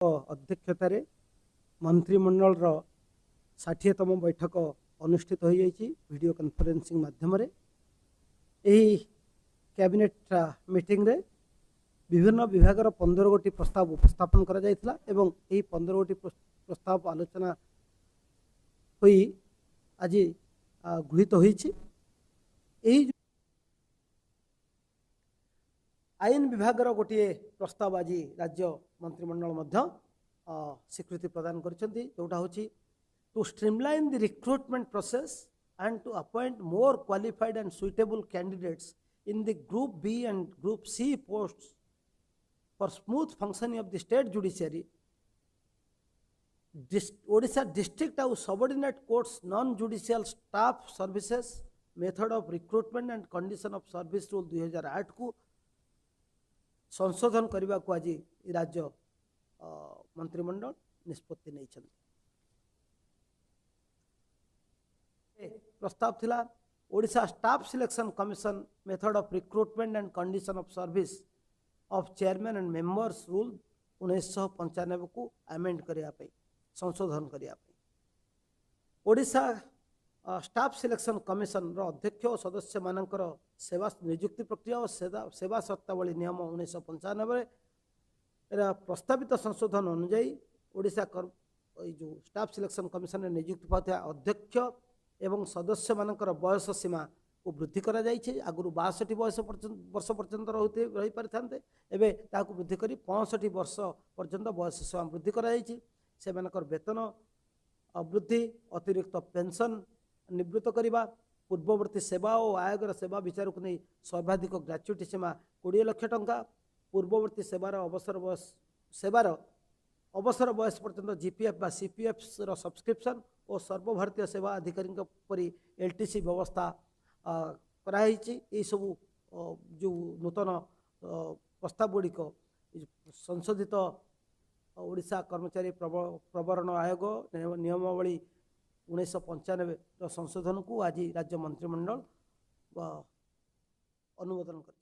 अध्यक्षतार मंत्रिमंडल 60तम बैठक अनुष्ठित हो वीडियो कॉन्फ्रेंसिंग माध्यम कैबिनेट मीटिंग रे विभिन्न विभाग 15 गोटी प्रस्ताव उपस्थापन करा जायतिला एवं 15 गोटी प्रस्ताव आलोचना होई आज गृहीत होईछि। आईन विभाग गोटे प्रस्ताव आज राज्य मंत्रिमंडल मध्य स्वीकृति प्रदान करछन्ती, जोटा होछि to streamline the recruitment process and to appoint more qualified and suitable candidates in the group B and group C posts for smooth functioning of the state judiciary. Odisha district आउ subordinate courts non judicial staff services method of recruitment and condition of service rule 2008 को संशोधन करने को आज राज्य मंत्रिमंडल निष्पत्ति नहीं। प्रस्ताव थिला Odisha staff selection commission method of recruitment and condition of service of chairman and members rule 1995 को अमेंड करने संशोधन करने ओडिशा स्टाफ सिलेक्शन कमिशन अध्यक्ष और सदस्य मानकर सेवा नियुक्ति प्रक्रिया और सेवा शर्तावली नियम 1995 प्रस्तावित संशोधन अनुजाई ओडिशा जो स्टाफ सिलेक्शन कमिशन नियुक्ति पाता अध्यक्ष एवं सदस्य मानकर बयस सीमा को वृद्धि करा जायछि। आगुरु 62 वर्ष पर्यंत रही पारिथान्ते, एबे ताकू वृद्धि करी 65 वर्ष पर्यंत बयस सीमा वृद्धि करा जायछि। से मानकर वेतन वृद्धि, अतिरिक्त पेंशन निवृत्त करवा, पूर्ववर्ती सेवा और आयोगर सेवा विचार को नहीं सर्वाधिक ग्राच्युटी सीमा 20 लाख टंका, पूर्ववर्ती सेवार अवसर बयस पर्यंत जीपीएफ बा सीपीएफ सब्सक्रिप्शन और सर्वभारतीय सेवा अधिकारी परी एलटीसी व्यवस्था कराई। ये सब जो नूतन प्रस्ताव गुड़िक संशोधित ओडिशा कर्मचारी प्रवरण आयोग नियमावली 1995 संशोधन को आज राज्य मंत्रिमंडल अनुमोदन कर।